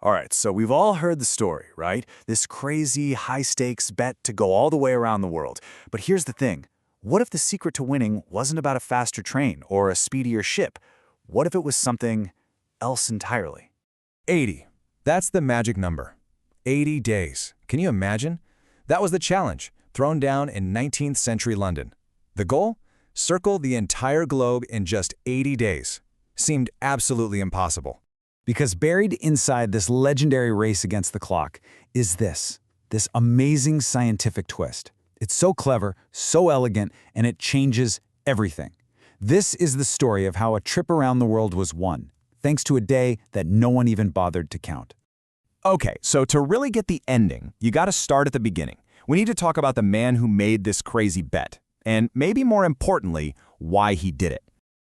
All right, so we've all heard the story, right? This crazy, high-stakes bet to go all the way around the world. But here's the thing. What if the secret to winning wasn't about a faster train or a speedier ship? What if it was something else entirely? 80. That's the magic number. 80 days. Can you imagine? That was the challenge, thrown down in 19th century London. The goal? Circle the entire globe in just 80 days. Seemed absolutely impossible. Because buried inside this legendary race against the clock is this amazing scientific twist. It's so clever, so elegant, and it changes everything. This is the story of how a trip around the world was won, thanks to a day that no one even bothered to count. Okay, so to really get the ending, you gotta start at the beginning. We need to talk about the man who made this crazy bet, and maybe more importantly, why he did it.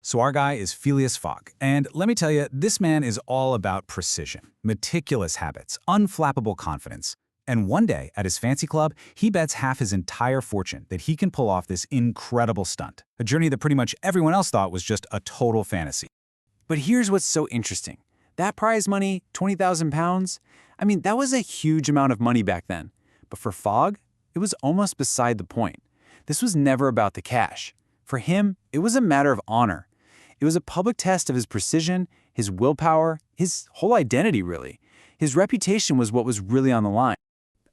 So our guy is Phileas Fogg, and let me tell you, this man is all about precision, meticulous habits, unflappable confidence. And one day, at his fancy club, he bets half his entire fortune that he can pull off this incredible stunt, a journey that pretty much everyone else thought was just a total fantasy. But here's what's so interesting. That prize money, £20,000, I mean, that was a huge amount of money back then. But for Fogg, it was almost beside the point. This was never about the cash. For him, it was a matter of honor. It was a public test of his precision, his willpower, his whole identity, really. His reputation was what was really on the line.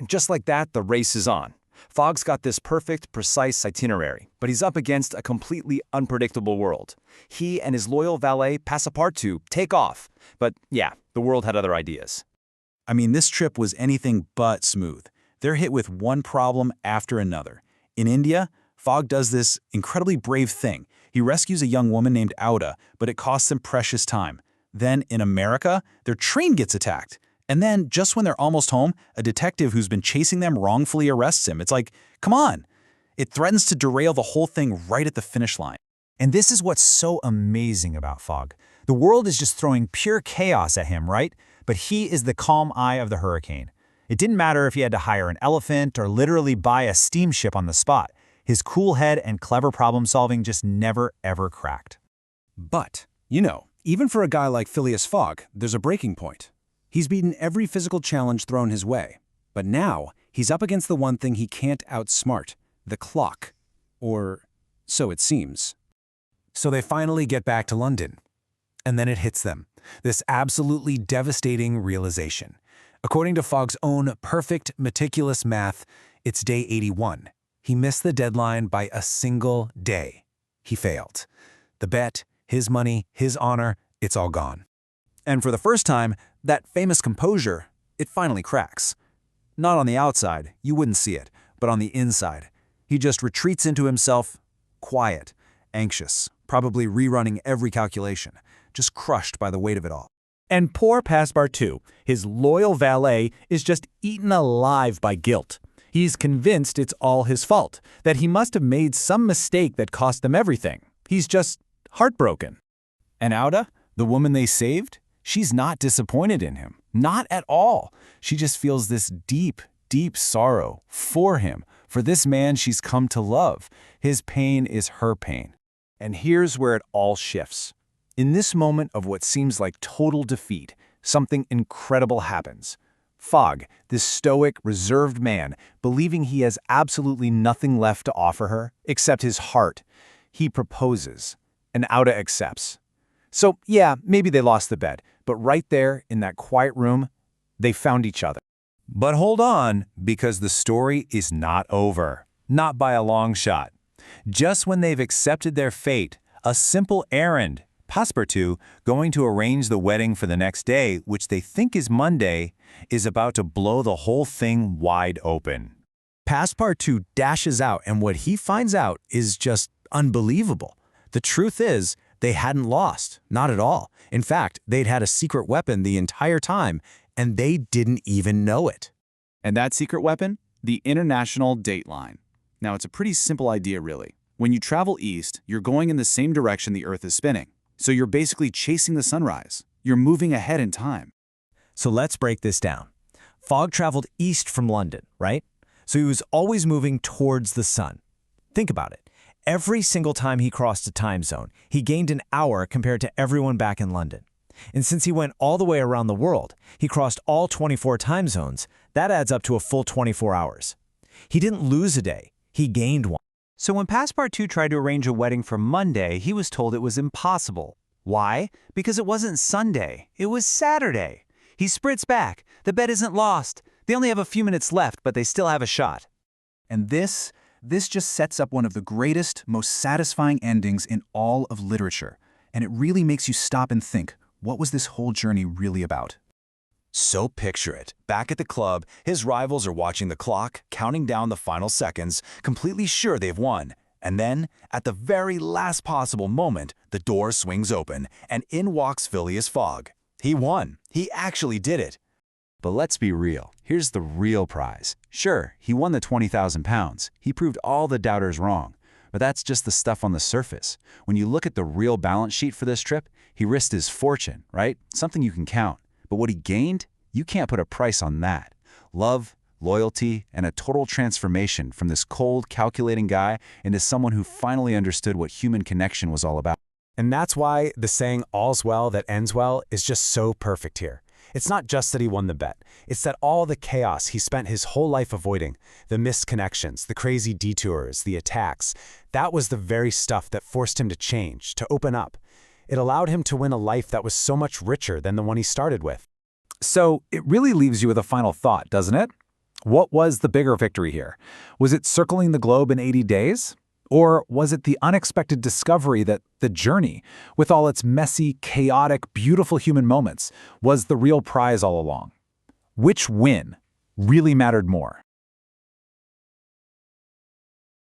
And just like that, the race is on. Fogg's got this perfect, precise itinerary, but he's up against a completely unpredictable world. He and his loyal valet, Passepartout, take off. But yeah, the world had other ideas. I mean, this trip was anything but smooth. They're hit with one problem after another. In India, Fogg does this incredibly brave thing. He rescues a young woman named Auda, but it costs them precious time. Then, in America, their train gets attacked. And then, just when they're almost home, a detective who's been chasing them wrongfully arrests him. It's like, come on! It threatens to derail the whole thing right at the finish line. And this is what's so amazing about Fogg. The world is just throwing pure chaos at him, right? But he is the calm eye of the hurricane. It didn't matter if he had to hire an elephant or literally buy a steamship on the spot. His cool head and clever problem-solving just never, ever cracked. But, even for a guy like Phileas Fogg, there's a breaking point. He's beaten every physical challenge thrown his way. But now, he's up against the one thing he can't outsmart, the clock. Or so it seems. So they finally get back to London. And then it hits them, this absolutely devastating realization. According to Fogg's own perfect, meticulous math, it's day 81. He missed the deadline by a single day. He failed. The bet, his money, his honor, it's all gone. And for the first time, that famous composure, it finally cracks. Not on the outside, you wouldn't see it, but on the inside. He just retreats into himself, quiet, anxious, probably rerunning every calculation, just crushed by the weight of it all. And poor Passepartout, his loyal valet, is just eaten alive by guilt. He's convinced it's all his fault, that he must have made some mistake that cost them everything. He's just heartbroken. And Auda, the woman they saved, she's not disappointed in him. Not at all. She just feels this deep, deep sorrow for him, for this man she's come to love. His pain is her pain. And here's where it all shifts. In this moment of what seems like total defeat, something incredible happens. Fogg, this stoic, reserved man, believing he has absolutely nothing left to offer her except his heart, he proposes, and Auda accepts. So yeah, maybe they lost the bet, but right there in that quiet room, they found each other. But hold on, because the story is not over. Not by a long shot. Just when they've accepted their fate, a simple errand, Passepartout, going to arrange the wedding for the next day, which they think is Monday, is about to blow the whole thing wide open. Passepartout dashes out, and what he finds out is just unbelievable. The truth is, they hadn't lost, not at all. In fact, they'd had a secret weapon the entire time, and they didn't even know it. And that secret weapon? The International Dateline. Now, it's a pretty simple idea, really. When you travel east, you're going in the same direction the Earth is spinning. So you're basically chasing the sunrise. You're moving ahead in time. So let's break this down. Fogg traveled east from London, right? So he was always moving towards the sun. Think about it. Every single time he crossed a time zone, he gained an hour compared to everyone back in London. And since he went all the way around the world, he crossed all 24 time zones, that adds up to a full 24 hours. He didn't lose a day, he gained one. So when Passepartout tried to arrange a wedding for Monday, he was told it was impossible. Why? Because it wasn't Sunday, it was Saturday. He sprints back. The bet isn't lost. They only have a few minutes left, but they still have a shot. And this just sets up one of the greatest, most satisfying endings in all of literature. And it really makes you stop and think, what was this whole journey really about? So picture it. Back at the club, his rivals are watching the clock, counting down the final seconds, completely sure they've won. And then, at the very last possible moment, the door swings open, and in walks Phileas Fogg. He won. He actually did it. But let's be real. Here's the real prize. Sure, he won the 20,000 pounds. He proved all the doubters wrong. But that's just the stuff on the surface. When you look at the real balance sheet for this trip, he risked his fortune, right? Something you can count. But what he gained? You can't put a price on that. Love, loyalty, and a total transformation from this cold, calculating guy into someone who finally understood what human connection was all about. And that's why the saying, all's well that ends well, is just so perfect here. It's not just that he won the bet. It's that all the chaos he spent his whole life avoiding, the missed connections, the crazy detours, the attacks, that was the very stuff that forced him to change, to open up. It allowed him to win a life that was so much richer than the one he started with. So it really leaves you with a final thought, doesn't it? What was the bigger victory here? Was it circling the globe in 80 days? Or was it the unexpected discovery that the journey, with all its messy, chaotic, beautiful human moments, was the real prize all along? Which win really mattered more?